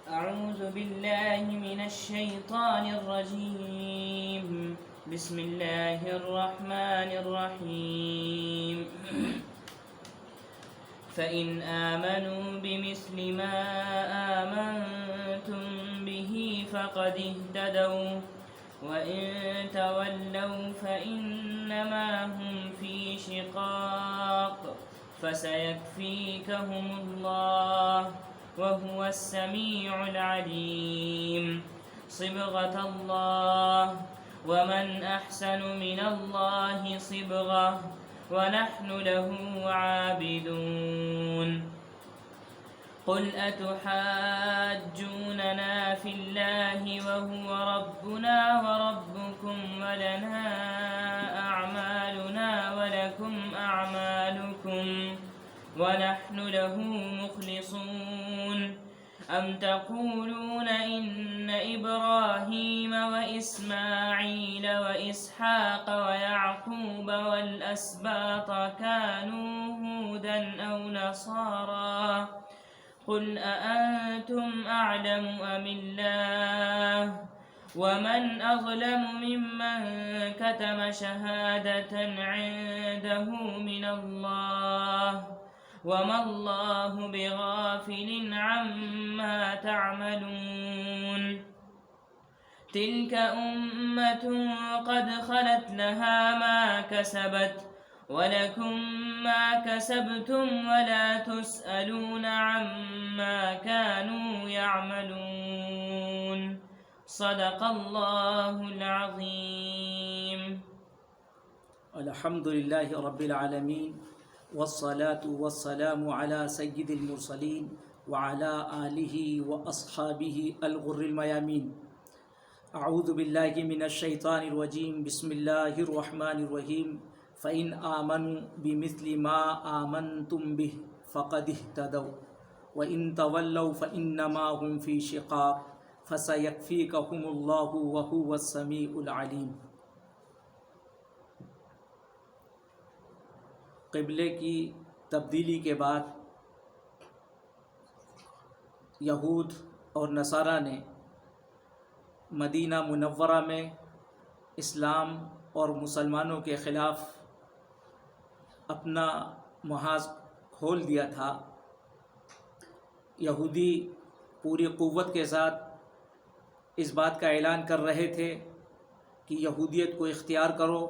أعوذ بالله من الشيطان الرجيم. بسم الله الرحمن الرحيم. فإن آمنوا بمثل ما آمنتم به فقد اهتدوا وإن تولوا فإنما هم في شقاق فسيكفيكهم الله وهو السميع العليم. صبغة الله ومن أحسن من الله صبغة ونحن له عابدون. قل أتحاجوننا في الله وهو ربنا وربكم ولنا أعمالنا ولكم أعمالكم ونحن له مخلصون. أم تقولون إن إبراهيم وإسماعيل وإسحاق ويعقوب والأسباط كانوا هودا أو نصارى قل أأنتم أعلم أم الله ومن أظلم ممن كتم شهادة عنده من الله وما الله بغافل عما تعملون. تلك أمة قد خلت لها ما كسبت ولكم ما كسبتم ولا تسألون عما كانوا يعملون. صدق الله العظيم. الحمد لله رب العالمين والصلاة والسلام على سيد المرسلين وعلى آله وأصحابه الغر الميامين. أعوذ بالله من الشيطان الرجيم. بسم الله الرحمن الرحيم. فإن آمنوا بمثل ما آمنتم به فقد اهتدوا وإن تولوا فإنما هم في شقاق فسيكفيكهم الله وهو السميع العليم. قبلے کی تبدیلی کے بعد یہود اور نصارہ نے مدینہ منورہ میں اسلام اور مسلمانوں کے خلاف اپنا محاذ کھول دیا تھا. یہودی پوری قوت کے ساتھ اس بات کا اعلان کر رہے تھے کہ یہودیت کو اختیار کرو،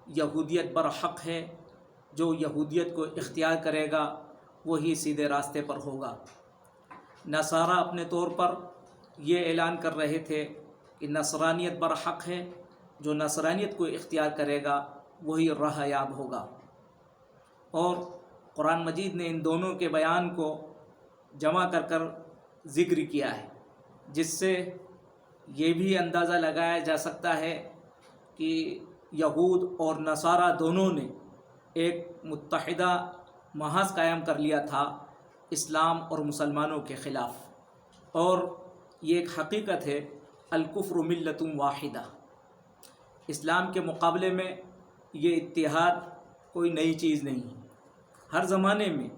یہودیت برحق ہے، جو یہودیت کو اختیار کرے گا وہی سیدھے راستے پر ہوگا. نصارہ اپنے طور پر یہ اعلان کر رہے تھے کہ نصرانیت برحق ہے، جو نصرانیت کو اختیار کرے گا وہی راہ یاب ہوگا. اور قرآن مجید نے ان دونوں کے بیان کو جمع کر کر ذکر کیا ہے، جس سے یہ بھی اندازہ لگایا جا سکتا ہے کہ یہود اور نصارہ دونوں نے ایک متحدہ محاذ قائم کر لیا تھا اسلام اور مسلمانوں کے خلاف. اور یہ ایک حقیقت ہے، الکفر ملت واحدہ. اسلام کے مقابلے میں یہ اتحاد کوئی نئی چیز نہیں ہے. ہر زمانے میں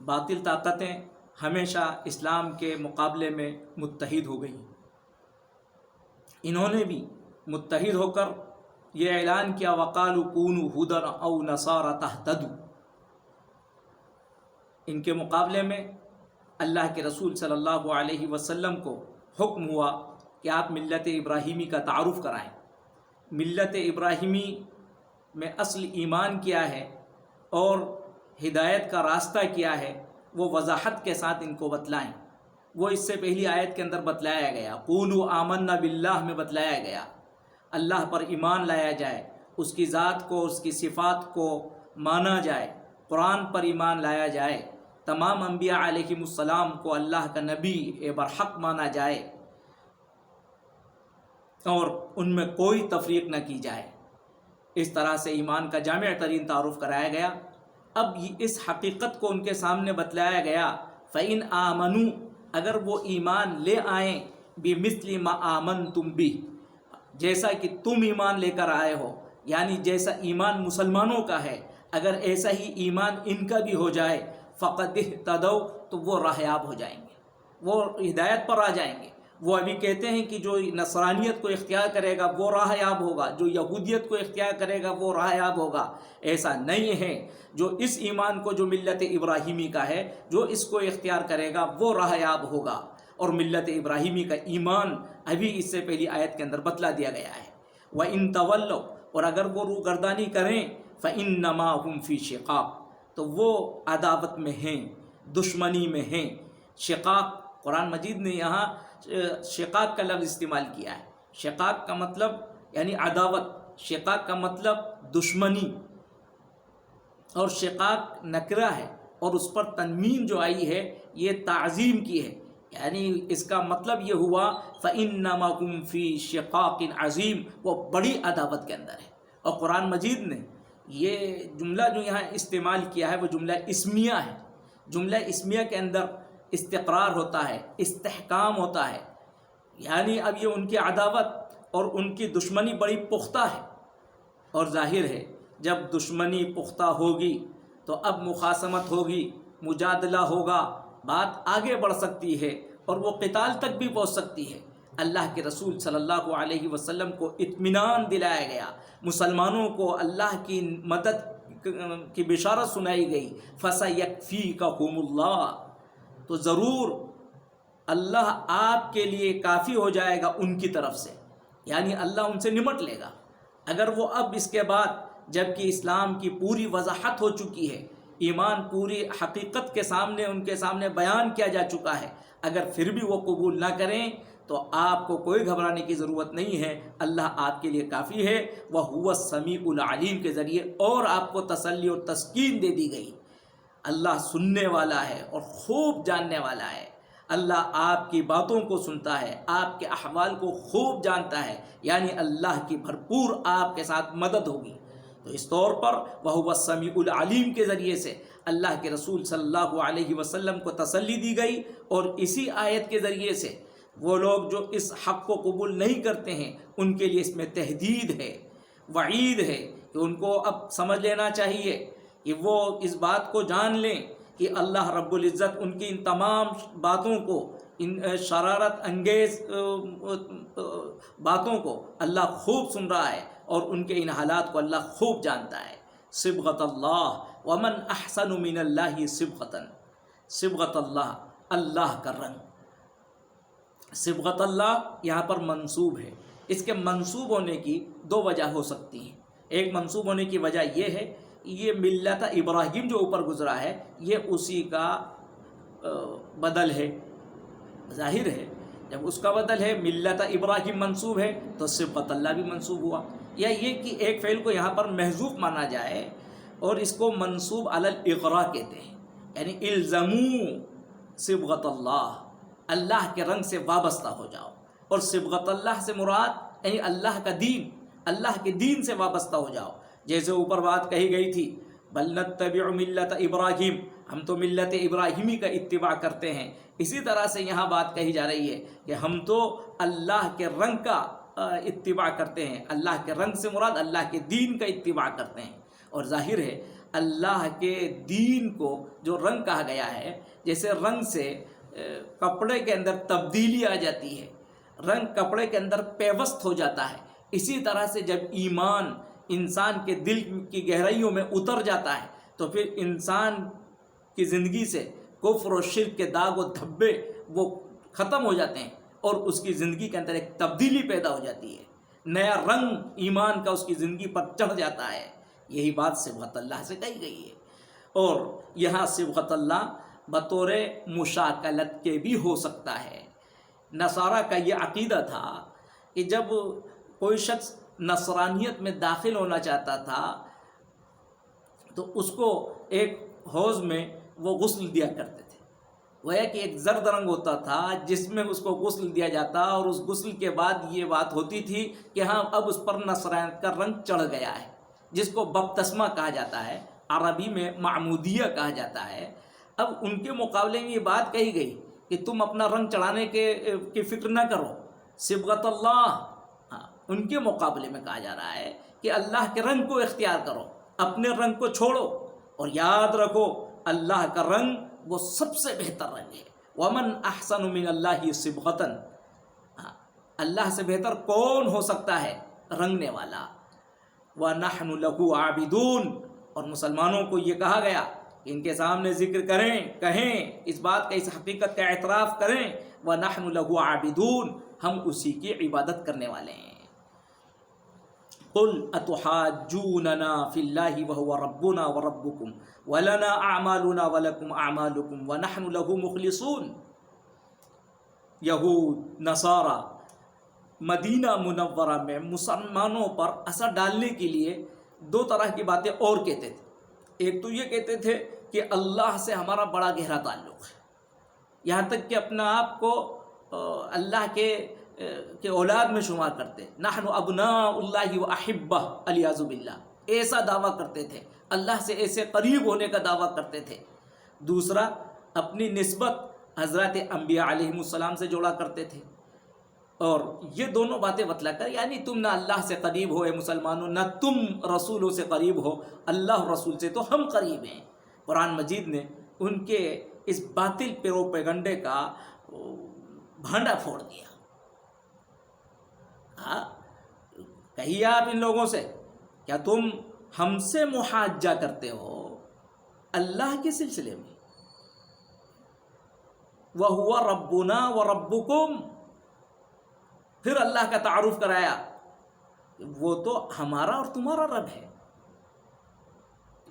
باطل طاقتیں ہمیشہ اسلام کے مقابلے میں متحد ہو گئی. انہوں نے بھی متحد ہو کر یہ اعلان کیا وَقَالُوا كُونُوا هُدًى أَوْ نَصَارَىٰ تَهْتَدُوا. ان کے مقابلے میں اللہ کے رسول صلی اللہ علیہ وسلم کو حکم ہوا کہ آپ ملت ابراہیمی کا تعارف کرائیں. ملت ابراہیمی میں اصل ایمان کیا ہے اور ہدایت کا راستہ کیا ہے وہ وضاحت کے ساتھ ان کو بتلائیں. وہ اس سے پہلی آیت کے اندر بتلایا گیا، قولوا آمنا باللہ میں بتلایا گیا اللہ پر ایمان لایا جائے، اس کی ذات کو، اس کی صفات کو مانا جائے، قرآن پر ایمان لایا جائے، تمام انبیاء علیہم السلام کو اللہ کا نبی برحق مانا جائے اور ان میں کوئی تفریق نہ کی جائے. اس طرح سے ایمان کا جامع ترین تعارف کرایا گیا. اب اس حقیقت کو ان کے سامنے بتلایا گیا فَإِنْ آمَنُوا، اگر وہ ایمان لے آئیں بِمِثْلِ مَا آمَنْتُمْ بِهِ، جیسا کہ تم ایمان لے کر آئے ہو، یعنی جیسا ایمان مسلمانوں کا ہے اگر ایسا ہی ایمان ان کا بھی ہو جائے فقد اہتدوا، تو وہ راہیاب ہو جائیں گے. وہ ہدایت پر آ جائیں گے۔ وہ ابھی کہتے ہیں کہ جو نصرانیت کو اختیار کرے گا وہ راہ یاب ہوگا، جو یہودیت کو اختیار کرے گا وہ راہ یاب ہوگا۔ ایسا نہیں ہے، جو اس ایمان کو جو ملت ابراہیمی کا ہے، جو اس کو اختیار کرے گا وہ راہ یاب ہوگا۔ اور ملت ابراہیمی کا ایمان ابھی اس سے پہلی آیت کے اندر بتلا دیا گیا ہے۔ وَإِن تَوَلَّوْا، اور اگر وہ روگردانی کریں، فَإِنَّمَا هُمْ فِي شِقَاقٍ، تو وہ عداوت میں ہیں، دشمنی میں ہیں۔ شقاق، قرآن مجید نے یہاں شقاق کا لفظ استعمال کیا ہے۔ شقاق کا مطلب یعنی عداوت، شقاق کا مطلب دشمنی، اور شقاق نکرہ ہے، اور اس پر تنوین جو آئی ہے یہ تعظیم کی ہے، یعنی اس کا مطلب یہ ہوا فَإِنَّمَا هُمْ فِي شِقَاقٍ عَظِيمٍ، وہ بڑی عداوت کے اندر ہے۔ اور قرآن مجید نے یہ جملہ جو یہاں استعمال کیا ہے وہ جملہ اسمیہ ہے۔ جملہ اسمیہ کے اندر استقرار ہوتا ہے، استحکام ہوتا ہے، یعنی اب یہ ان کی عداوت اور ان کی دشمنی بڑی پختہ ہے۔ اور ظاہر ہے جب دشمنی پختہ ہوگی تو اب مخاصمت ہوگی، مجادلہ ہوگا، بات آگے بڑھ سکتی ہے اور وہ قتال تک بھی پہنچ سکتی ہے۔ اللہ کے رسول صلی اللہ علیہ وسلم کو اطمینان دلایا گیا، مسلمانوں کو اللہ کی مدد کی بشارت سنائی گئی، فَسَيَكْفِيكَهُمُ اللَّهُ، تو ضرور اللہ آپ کے لیے کافی ہو جائے گا ان کی طرف سے، یعنی اللہ ان سے نمٹ لے گا۔ اگر وہ اب اس کے بعد جب کہ اسلام کی پوری وضاحت ہو چکی ہے، ایمان پوری حقیقت کے سامنے ان کے سامنے بیان کیا جا چکا ہے، اگر پھر بھی وہ قبول نہ کریں تو آپ کو کوئی گھبرانے کی ضرورت نہیں ہے، اللہ آپ کے لیے کافی ہے۔ وَهُوَ السَّمِيعُ الْعَلِيمُ کے ذریعے اور آپ کو تسلی اور تسکین دے دی گئی۔ اللہ سننے والا ہے اور خوب جاننے والا ہے۔ اللہ آپ کی باتوں کو سنتا ہے، آپ کے احوال کو خوب جانتا ہے، یعنی اللہ کی بھرپور آپ کے ساتھ مدد ہوگی۔ تو اس طور پر وَهُوَ السَّمِيعُ الْعَلِيمُ کے ذریعے سے اللہ کے رسول صلی اللہ علیہ وسلم کو تسلی دی گئی، اور اسی آیت کے ذریعے سے وہ لوگ جو اس حق کو قبول نہیں کرتے ہیں ان کے لیے اس میں تہدید ہے، وعید ہے، کہ ان کو اب سمجھ لینا چاہیے کہ وہ اس بات کو جان لیں کہ اللہ رب العزت ان کی ان تمام باتوں کو، ان شرارت انگیز باتوں کو اللہ خوب سن رہا ہے، اور ان کے ان حالات کو اللہ خوب جانتا ہے۔ صبغۃ اللہ ومن احسن من اللہ صبغۃ، صبغۃ اللہ، اللہ کا رنگ۔ صبغۃ اللہ یہاں پر منسوب ہے۔ اس کے منسوب ہونے کی دو وجہ ہو سکتی ہیں۔ ایک منسوب ہونے کی وجہ یہ ہے، یہ ملت ابراہیم جو اوپر گزرا ہے یہ اسی کا بدل ہے، ظاہر ہے جب اس کا بدل ہے، ملت ابراہیم منسوب ہے تو صبغۃ اللہ بھی منسوب ہوا۔ یا یہ کہ ایک فعل کو یہاں پر محذوف مانا جائے اور اس کو منسوب علی الاغراء کہتے ہیں، یعنی الزموا صبغۃ اللہ، اللہ کے رنگ سے وابستہ ہو جاؤ۔ اور صبغۃ اللہ سے مراد یعنی اللہ کا دین، اللہ کے دین سے وابستہ ہو جاؤ۔ جیسے اوپر بات کہی گئی تھی بل نتبع ملت ابراہیم، ہم تو ملت ابراہیمی کا اتباع کرتے ہیں، اسی طرح سے یہاں بات کہی جا رہی ہے کہ ہم تو اللہ کے رنگ کا اتباع کرتے ہیں۔ اللہ کے رنگ سے مراد اللہ کے دین کا اتباع کرتے ہیں۔ اور ظاہر ہے اللہ کے دین کو جو رنگ کہا گیا ہے، جیسے رنگ سے کپڑے کے اندر تبدیلی آ جاتی ہے، رنگ کپڑے کے اندر پیوست ہو جاتا ہے، اسی طرح سے جب ایمان انسان کے دل کی گہرائیوں میں اتر جاتا ہے تو پھر انسان کی زندگی سے کفر و شرک کے داغ و دھبے وہ ختم ہو جاتے ہیں، اور اس کی زندگی کے اندر ایک تبدیلی پیدا ہو جاتی ہے، نیا رنگ ایمان کا اس کی زندگی پر چڑھ جاتا ہے۔ یہی بات صبغۃ اللہ سے کہی گئی ہے۔ اور یہاں صبغۃ اللہ بطور مشاکلت کے بھی ہو سکتا ہے۔ نصارہ کا یہ عقیدہ تھا کہ جب کوئی شخص نصرانیت میں داخل ہونا چاہتا تھا تو اس کو ایک حوض میں وہ غسل دیا کرتے تھے، گویا کہ ایک زرد رنگ ہوتا تھا جس میں اس کو غسل دیا جاتا، اور اس غسل کے بعد یہ بات ہوتی تھی کہ ہاں اب اس پر نصرانیت کا رنگ چڑھ گیا ہے، جس کو بپتسمہ کہا جاتا ہے، عربی میں معمودیہ کہا جاتا ہے۔ اب ان کے مقابلے میں یہ بات کہی گئی کہ تم اپنا رنگ چڑھانے کی فکر نہ کرو، صبغۃ اللہ، ان کے مقابلے میں کہا جا رہا ہے کہ اللہ کے رنگ کو اختیار کرو، اپنے رنگ کو چھوڑو، اور یاد رکھو اللہ کا رنگ وہ سب سے بہتر رنگ ہے، ومن احسن من اللہ صبغۃ، اللہ سے بہتر کون ہو سکتا ہے رنگنے والا. وَنَحْنُ لَهُ عَابِدُونَ، اور مسلمانوں کو یہ کہا گیا کہ ان کے سامنے ذکر کریں، کہیں اس بات کا، اس حقیقت کا اعتراف کریں. وَنَحْنُ لَهُ عَابِدُونَ، ہم اسی کی عبادت کرنے والے ہیں. قُلْ أَتُحَاجُّونَنَا فِي اللَّهِ وَهُوَ رَبُّنَا وَرَبُّكُمْ وَلَنَا أَعْمَالُنَا وَلَكُمْ أَعْمَالُكُمْ وَنَحْنُ لَهُ مُخْلِصُونَ. یہود، نصارہ مدینہ منورہ میں مسلمانوں پر اثر ڈالنے کے لیے دو طرح کی باتیں اور کہتے تھے. ایک تو یہ کہتے تھے کہ اللہ سے ہمارا بڑا گہرا تعلق ہے، یہاں تک کہ اپنا آپ کو اللہ کے اولاد میں شمار کرتے. نحن ابناء اللہ و احبہ علیاذ باللہ، ایسا دعویٰ کرتے تھے، اللہ سے ایسے قریب ہونے کا دعویٰ کرتے تھے. دوسرا، اپنی نسبت حضرات انبیاء علیہم السلام سے جوڑا کرتے تھے. اور یہ دونوں باتیں بتلا کر، یعنی تم نہ اللہ سے قریب ہو اے مسلمانوں، نہ تم رسولوں سے قریب ہو، اللہ رسول سے تو ہم قریب ہیں. قرآن مجید نے ان کے اس باطل پروپیگنڈے کا بھانڈا پھوڑ دیا. کہیے آپ ان لوگوں سے، کیا تم ہم سے محاجہ کرتے ہو اللہ کے سلسلے میں؟ وَهُوَ رَبُّنَا وَرَبُّكُمْ، پھر اللہ کا تعارف کرایا، وہ تو ہمارا اور تمہارا رب ہے.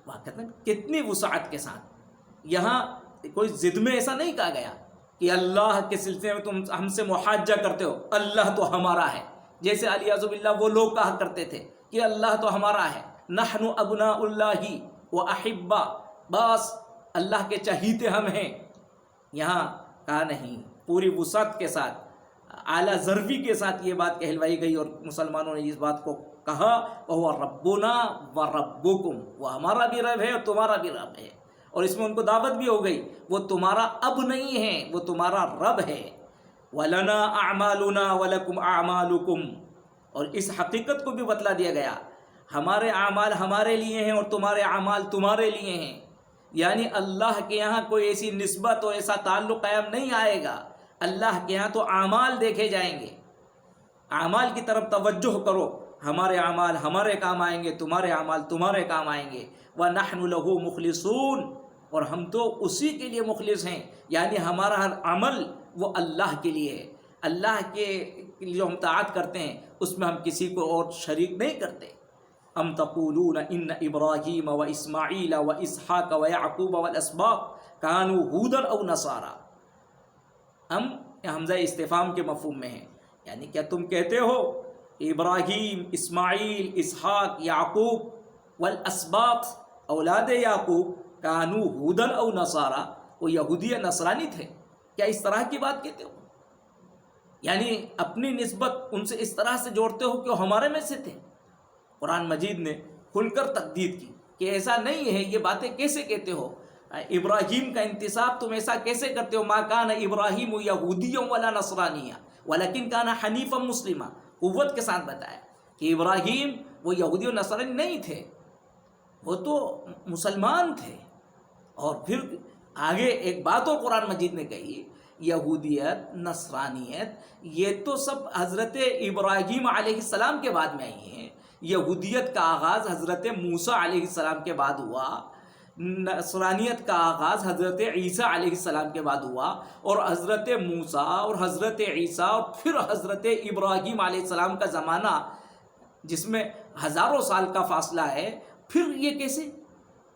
واقعاً کتنی وسعت کے ساتھ، یہاں کوئی ضد میں ایسا نہیں کہا گیا کہ اللہ کے سلسلے میں تم ہم سے محاجہ کرتے ہو، اللہ تو ہمارا ہے. جیسے علیاذ باللہ وہ لوگ کہا کرتے تھے کہ اللہ تو ہمارا ہے، نحن ابناء اللہ و احبہ، بس اللہ کے چہیتے ہم ہیں. یہاں کہا نہیں، پوری وسعت کے ساتھ، اعلیٰ ضربی کے ساتھ یہ بات کہلوائی گئی، اور مسلمانوں نے اس بات کو کہا وہ ربنا و ربکم، وہ ہمارا بھی رب ہے اور تمہارا بھی رب ہے. اور اس میں ان کو دعوت بھی ہو گئی، وہ تمہارا اب نہیں ہے، وہ تمہارا رب ہے. وَلَنَا أَعْمَالُنَا وَلَكُمْ أَعْمَالُكُمْ، اور اس حقیقت کو بھی بتلا دیا گیا، ہمارے اعمال ہمارے لیے ہیں اور تمہارے اعمال تمہارے لیے ہیں. یعنی اللہ کے یہاں کوئی ایسی نسبت اور ایسا تعلق قائم نہیں آئے گا. اللہ کے یہاں تو اعمال دیکھے جائیں گے. اعمال کی طرف توجہ کرو، ہمارے اعمال ہمارے کام آئیں گے، تمہارے اعمال تمہارے کام آئیں گے. وَنَحْنُ لَهُ مُخْلِصُونَ، اور ہم تو اسی کے لیے مخلص ہیں، یعنی ہمارا ہر عمل وہ اللہ کے لیے ہے. اللہ کے جو ہم طاعت کرتے ہیں اس میں ہم کسی کو اور شریک نہیں کرتے. ام تقولون ان ابراہیم و اسماعیل و اسحاق و یعقوب والاسباط کانوا هودا او نصارا. ہم حمزہ استفہام کے مفہوم میں ہیں، یعنی کیا تم کہتے ہو ابراہیم، اسماعیل، اسحاق، یعقوب والاسباط، اولاد یعقوب، کانوا ہودا او نصارا، وہ یہودی یا نصرانی تھے؟ کیا اس طرح کی بات کہتے ہو؟ یعنی اپنی نسبت ان سے اس طرح سے جوڑتے ہو کہ وہ ہمارے میں سے تھے. قرآن مجید نے کھل کر تقدید کی کہ ایسا نہیں ہے، یہ باتیں کیسے کہتے ہو؟ ابراہیم کا انتساب تم ایسا کیسے کرتے ہو؟ ما کان ابراہیم یہودیا ولا نصرانیا ولکن کان حنیفا مسلما. قوت کے ساتھ بتایا کہ ابراہیم وہ یہودی و نصرانی نہیں تھے، وہ تو مسلمان تھے. اور پھر آگے ایک بات اور قرآن مجید نے کہی، یہودیت، نصرانیت یہ تو سب حضرت ابراہیم علیہ السلام کے بعد میں آئی ہیں. یہودیت کا آغاز حضرت موسیٰ علیہ السلام کے بعد ہوا، نصرانیت کا آغاز حضرت عیسیٰ علیہ السلام کے بعد ہوا، اور حضرت موسیٰ اور حضرت عیسیٰ اور پھر حضرت ابراہیم علیہ السلام کا زمانہ جس میں ہزاروں سال کا فاصلہ ہے، پھر یہ کیسے؟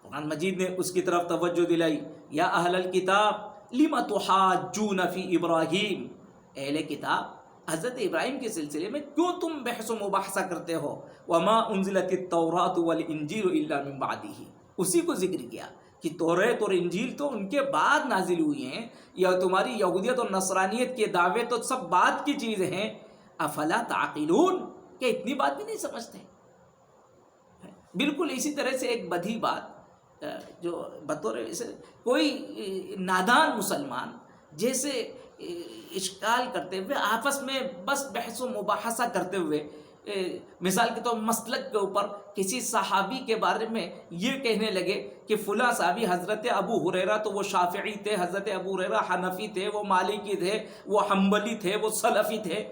قرآن مجید نے اس کی طرف توجہ دلائی، یا اہل الکتاب لم تحاجون فی ابراہیم، اہل کتاب حضرت ابراہیم کے سلسلے میں کیوں تم بحث و مباحثہ کرتے ہو؟ وما انزلت التوراۃ والانجیل الا من بعدہ، اسی کو ذکر کیا کہ توریت اور انجیل تو ان کے بعد نازل ہوئی ہیں، یا تمہاری یہودیت اور نصرانیت کے دعوے تو سب بعد کی چیزیں ہیں. افلا تعقلون، کہ اتنی بات بھی نہیں سمجھتے؟ بالکل اسی طرح سے ایک بدھی بات جو بطور کوئی نادان مسلمان جیسے اشکال کرتے ہوئے آپس میں بس بحث و مباحثہ کرتے ہوئے مثال کے طور مسلک کے اوپر کسی صحابی کے بارے میں یہ کہنے لگے کہ فلاں صحابی حضرت ابو ہریرہ تو وہ شافعی تھے، حضرت ابو ہریرہ حنفی تھے، وہ مالکی تھے، وہ حنبلی تھے، وہ سلفی تھے،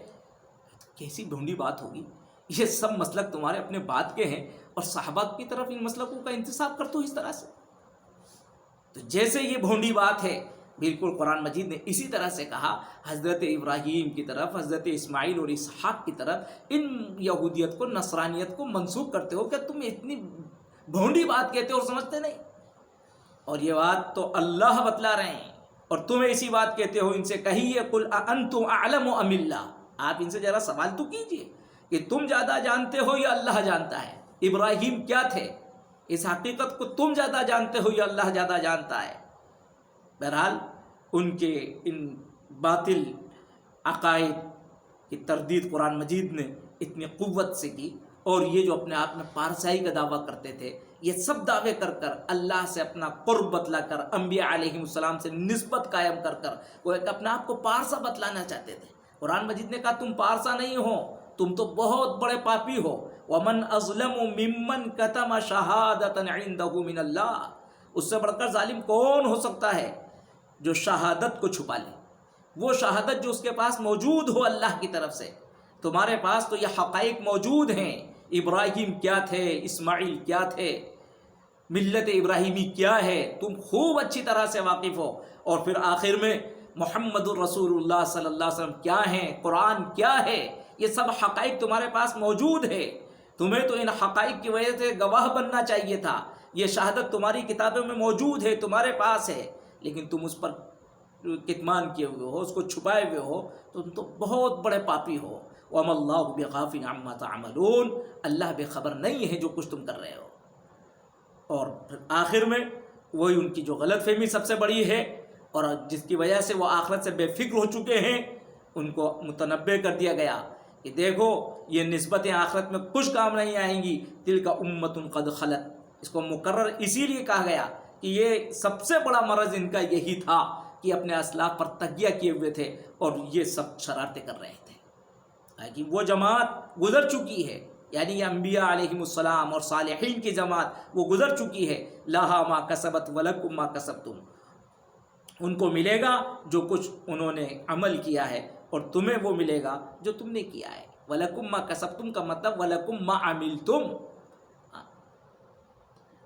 کیسی ڈھونڈی بات ہوگی؟ یہ سب مسلک تمہارے اپنے بات کے ہیں اور صحابہ کی طرف ان مسلکوں کا انتساب کرتے ہو اس طرح سے؟ تو جیسے یہ بھونڈی بات ہے، بالکل قرآن مجید نے اسی طرح سے کہا حضرت ابراہیم کی طرف، حضرت اسماعیل اور اسحاق کی طرف ان یہودیت کو، نصرانیت کو منسوخ کرتے ہو کہ تم اتنی بھونڈی بات کہتے ہو اور سمجھتے نہیں. اور یہ بات تو اللہ بتلا رہے ہیں اور تمہیں اسی بات کہتے ہو. ان سے کہیے قل انتم اعلم ام اللہ، آپ ان سے ذرا سوال تو کیجئے کہ تم زیادہ جانتے ہو یا اللہ جانتا ہے؟ ابراہیم کیا تھے، اس حقیقت کو تم زیادہ جانتے ہو یا اللہ زیادہ جانتا ہے؟ بہرحال ان کے ان باطل عقائد کی تردید قرآن مجید نے اتنی قوت سے کی، اور یہ جو اپنے آپ میں پارسائی کا دعویٰ کرتے تھے، یہ سب دعوے کر کر اللہ سے اپنا قرب بتلا کر، انبیاء علیہ السلام سے نسبت قائم کر کر وہ ایک اپنے آپ کو پارسا بتلانا چاہتے تھے. قرآن مجید نے کہا تم پارسا نہیں ہو، تم تو بہت بڑے پاپی ہو. وَمَنْ أَظْلَمُ مِمَّنْ كَتَمَ شَهَادَةً عِنْدَهُ مِنَ اللَّهِ، اس سے بڑھ کر ظالم کون ہو سکتا ہے جو شہادت کو چھپا لے، وہ شہادت جو اس کے پاس موجود ہو اللہ کی طرف سے. تمہارے پاس تو یہ حقائق موجود ہیں، ابراہیم کیا تھے، اسماعیل کیا تھے، ملت ابراہیمی کیا ہے، تم خوب اچھی طرح سے واقف ہو. اور پھر آخر میں محمد الرسول اللہ صلی اللہ علیہ وسلم کیا ہیں، قرآن کیا ہے، یہ سب حقائق تمہارے پاس موجود ہے. تمہیں تو ان حقائق کی وجہ سے گواہ بننا چاہیے تھا. یہ شہادت تمہاری کتابوں میں موجود ہے، تمہارے پاس ہے، لیکن تم اس پر کتمان کیے ہوئے ہو، اس کو چھپائے ہوئے ہو. تم تو بہت بڑے پاپی ہو. وَمَا اللَّهُ بِغَافِلٍ عَمَّا تَعْمَلُونَ، اللہ بے خبر نہیں ہے جو کچھ تم کر رہے ہو. اور پھر آخر میں وہی ان کی جو غلط فہمی سب سے بڑی ہے اور جس کی وجہ سے وہ آخرت سے بے فکر ہو چکے ہیں، ان کو متنبہ کر دیا گیا کہ دیکھو یہ نسبتیں آخرت میں کچھ کام نہیں آئیں گی. تلک امۃ قد خلت، اس کو مکرر اسی لیے کہا گیا کہ یہ سب سے بڑا مرض ان کا یہی تھا کہ اپنے اسلاف پر تکیہ کیے ہوئے تھے اور یہ سب شرارتیں کر رہے تھے. کہ وہ جماعت گزر چکی ہے، یعنی یہ انبیاء علیہم السلام اور صالحین کی جماعت وہ گزر چکی ہے. لہا ما کسبت ولکم ما کسبتم، ان کو ملے گا جو کچھ انہوں نے عمل کیا ہے اور تمہیں وہ ملے گا جو تم نے کیا ہے. وَلَكُمْ مَا كَسَبْتُمْ کا مطلب وَلَكُمْ مَا عَمِلْتُمْ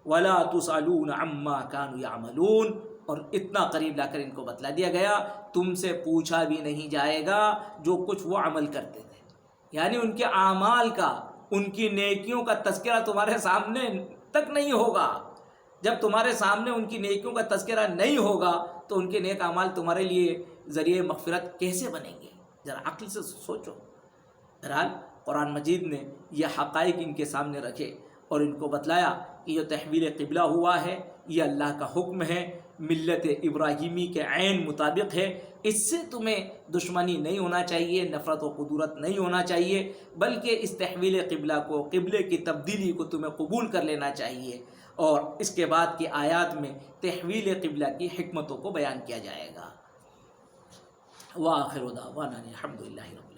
وَلَا تُسْأَلُونَ عَمَّا كَانُوا يَعْمَلُونَ. اور اتنا قریب لا کر ان کو بتلا دیا گیا تم سے پوچھا بھی نہیں جائے گا جو کچھ وہ عمل کرتے تھے. یعنی ان کے اعمال کا، ان کی نیکیوں کا تذکرہ تمہارے سامنے تک نہیں ہوگا. جب تمہارے سامنے ان کی نیکیوں کا تذکرہ نہیں ہوگا تو ان کے نیک اعمال تمہارے لیے ذریعہ مغفرت کیسے بنیں گے؟ ذرا عقل سے سوچو. بہرحال قرآن مجید نے یہ حقائق ان کے سامنے رکھے اور ان کو بتلایا کہ جو تحویل قبلہ ہوا ہے یہ اللہ کا حکم ہے، ملت ابراہیمی کے عین مطابق ہے. اس سے تمہیں دشمنی نہیں ہونا چاہیے، نفرت و قدورت نہیں ہونا چاہیے، بلکہ اس تحویل قبلہ کو، قبلے کی تبدیلی کو تمہیں قبول کر لینا چاہیے. اور اس کے بعد کی آیات میں تحویل قبلہ کی حکمتوں کو بیان کیا جائے گا. وآخر دعوانا الحمد للہ رب العالمین.